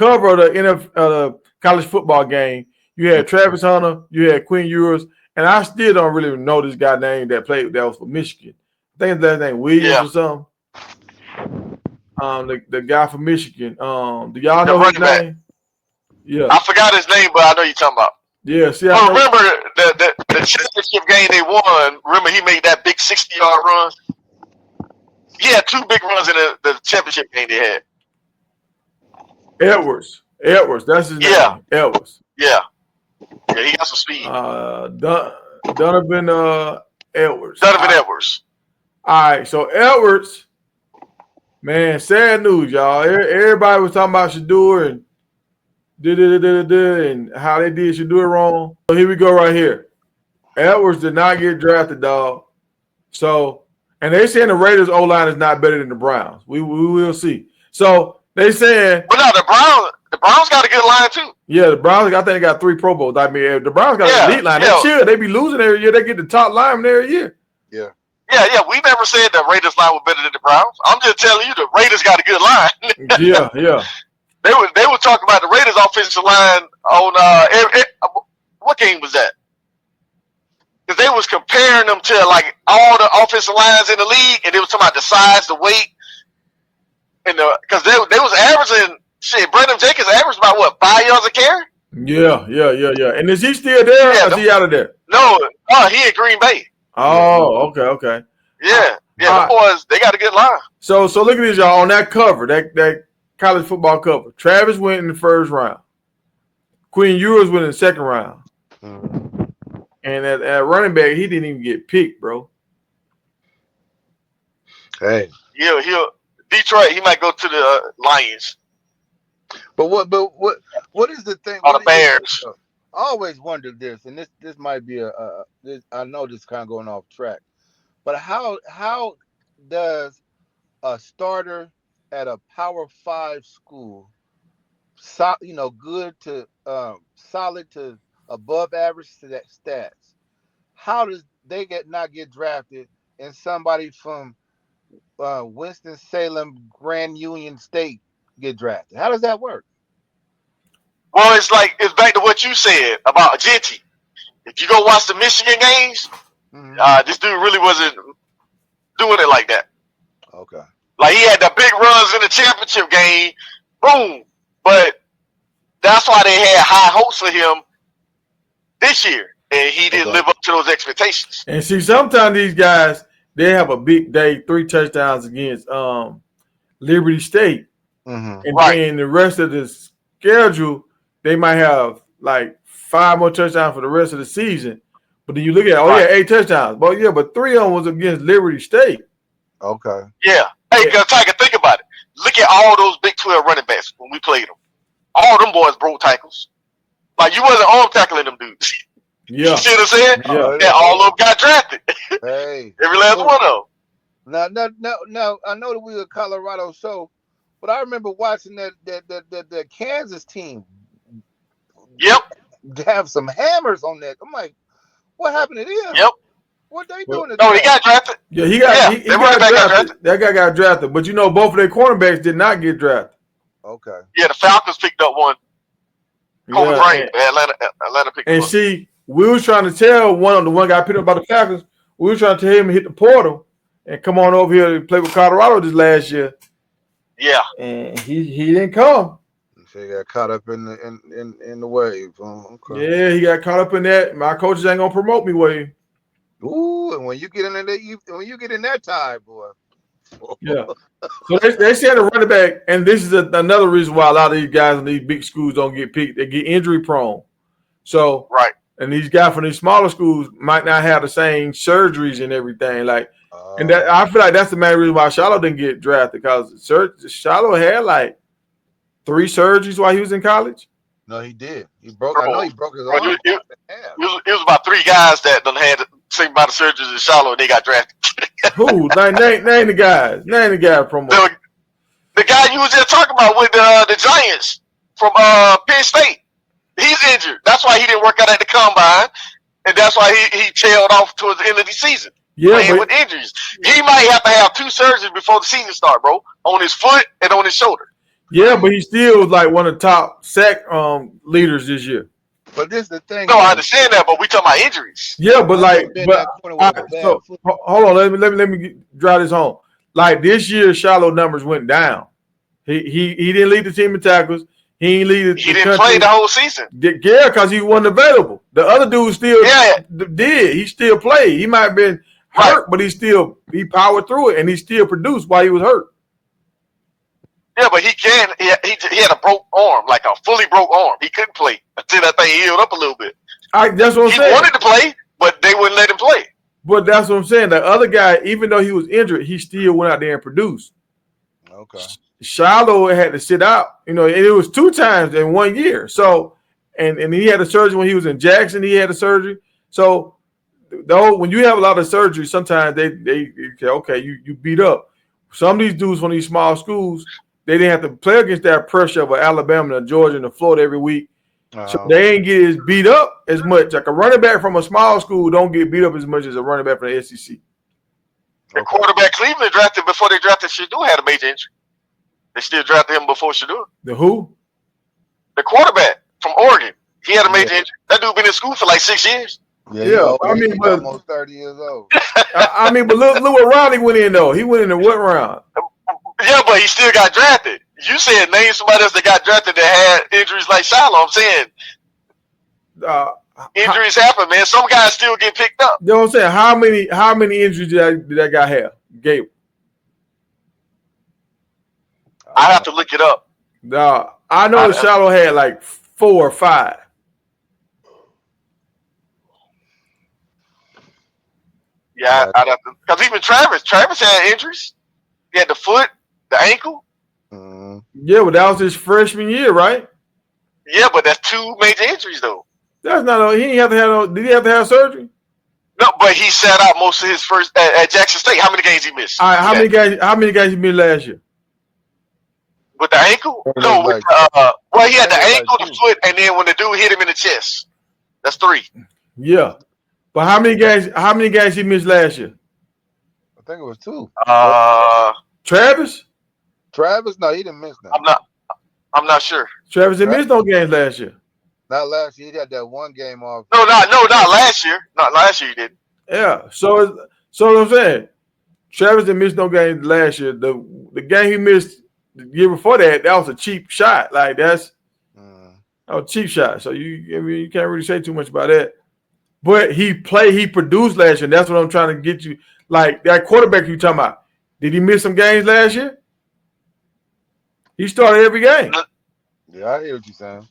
cover of the college football game, you had Travis Hunter, you had Quinn Ewers, and I still don't really know this guy name that was for Michigan. I think his name Williams or something. The guy from Michigan. Do y'all know his name? Yeah, I forgot his name, but I know you're talking about. Yeah, see, I remember the championship game they won. Remember, he made that big 60-yard run. He had 2 big runs in the championship game they had. Edwards, that's his name. Yeah, Edwards. Yeah, he got some speed. Donovan Edwards. Donovan Edwards. All right, so Edwards, man, sad news, y'all. Everybody was talking about Shedeur and and how they did Shedeur wrong. So here we go right here. Edwards did not get drafted, dog. So, and they saying the Raiders O-line is not better than the Browns. We will see. So they saying, but no, the Browns got a good line too. Yeah, the Browns, I think they got 3 Pro Bowls. I mean, the Browns got an elite line. They should. They be losing every year. They get the top lineman every year. Yeah. We never said the Raiders line was better than the Browns. I'm just telling you the Raiders got a good line. Yeah. They were talking about the Raiders offensive line on what game was that? Because they was comparing them to like all the offensive lines in the league, and they was talking about the size, the weight, and because they was averaging Brandon Jenkins averaged about what 5 yards a carry. Yeah. And is he still there? Or is he out of there? No, he in Green Bay. Oh, okay. Yeah, the boys they got a good line. So look at this, y'all. On that cover, that college football cover, Travis went in the first round. Quinn Ewers went in the second round. And at running back, he didn't even get picked, bro. Hey. He'll Detroit, he might go to the Lions. But what is the thing? Or the Bears. I always wondered this, and this might be I know this kind of going off track, but how does a starter at a Power 5 school, good to solid to above average to that stats, how does they not get drafted and somebody from Winston-Salem Grand Union State get drafted? How does that work? Well, it's back to what you said about Jeanty. If you go watch the Michigan games, this dude really wasn't doing it like that. Okay. Like he had the big runs in the championship game, boom. But that's why they had high hopes for him this year, and he didn't live up to those expectations. And see, sometimes these guys they have a big day, 3 touchdowns against Liberty State, and then the rest of the schedule. They might have like 5 more touchdowns for the rest of the season. But then you look at 8 touchdowns. But 3 of them was against Liberty State. Okay. Yeah. Hey, Tiger, think about it. Look at all those Big 12 running backs when we played them. All them boys broke tackles. Like you wasn't arm tackling them dudes. Yeah. You see what I'm saying? Yeah. And all of them got drafted. Hey. Every last one of them. Now, I know that we were a Colorado show, but I remember watching that Kansas team. Yep. Have some hammers on that. I'm like, what happened to them? Yep. What they doing? No, he got drafted. Yeah, he got drafted. That guy got drafted. But both of their cornerbacks did not get drafted. Okay. Yeah, the Falcons picked up one. Kobe Bryant, Atlanta picked up one. And see, we was trying to tell one guy picked up by the Falcons. We were trying to tell him to hit the portal and come on over here and play with Colorado this last year. Yeah. And he didn't come. So he got caught up in the wave. Okay. Yeah, he got caught up in that. My coaches ain't gonna promote me wave. Ooh, and when you get in that time, boy. Yeah. So they said a running back, and this is another reason why a lot of these guys in these big schools don't get picked. They get injury prone. So and these guys from these smaller schools might not have the same surgeries and everything. And that I feel like that's the main reason why Charlotte didn't get drafted, because Charlotte had like 3 surgeries while he was in college. No, he did. I know he broke his arm. It was about 3 guys that done had the same amount of surgeries in Charlotte, and they got drafted. Who? Name the guys. Name the guy from the guy you was just talking about with the Giants from Penn State. He's injured. That's why he didn't work out at the combine, and that's why he tailed off towards the end of the season. Yeah, with injuries. He might have to have 2 surgeries before the season start, bro, on his foot and on his shoulder. Yeah, but he still was like one of the top sack leaders this year. But this is the thing. No, I understand that, but we talking about injuries. Yeah, but so hold on, let me drive this home. Like this year, Shiloh numbers went down. He didn't lead the team in tackles. He didn't play the whole season. Yeah, because he wasn't available. The other dude still did. He still played. He might have been hurt, but he powered through it, and he still produced while he was hurt. Yeah, but he had a broke arm, like a fully broke arm. He couldn't play until that thing healed up a little bit. That's what I'm saying. He wanted to play, but they wouldn't let him play. But that's what I'm saying. The other guy, even though he was injured, he still went out there and produced. Okay. Shiloh had to sit out, and it was 2 times in 1 year. So, and he had a surgery when he was in Jackson. He had a surgery. So, though when you have a lot of surgery, sometimes they say, okay, you beat up. Some of these dudes from these small schools, they didn't have to play against that pressure of Alabama and Georgia and Florida every week. So they ain't get as beat up as much. Like a running back from a small school don't get beat up as much as a running back from the SEC. The quarterback Cleveland drafted before they drafted Shador had a major injury. They still drafted him before Shador. The who? The quarterback from Oregon. He had a major injury. That dude been in school for like 6 years. Yeah. I mean, he's almost 30 years old. I mean, but look what round he went in though. He went in the what round? Yeah, but he still got drafted. You said name somebody else that got drafted that had injuries like Shiloh. I'm saying injuries happen, man. Some guys still get picked up. You know what I'm saying? How many injuries did that guy have? Gabe. I have to look it up. I know that Shiloh had like 4 or 5. Yeah, I'd have to, because even Travis had injuries. He had the foot, the ankle. Yeah, but that was his freshman year, right? Yeah, but that's 2 major injuries though. That's not. He didn't have to have. Did he have to have surgery? No, but he sat out most of his first at Jackson State. How many games he missed? All right, how many guys he missed last year? With the ankle? No, well, he had the ankle, the foot, and then when the dude hit him in the chest. That's 3. Yeah, but how many guys he missed last year? I think it was 2. Travis? No, he didn't miss that. I'm not sure. Travis didn't miss no games last year. Not last year. He had that 1 game off. No, not last year. Not last year he didn't. Yeah. So what I'm saying, Travis didn't miss no games last year. The game he missed the year before that was a cheap shot. Like that was a cheap shot. So you can't really say too much about that. But he produced last year. And that's what I'm trying to get you. Like that quarterback you talking about. Did he miss some games last year? He started every game. Yeah, I hear what you're saying.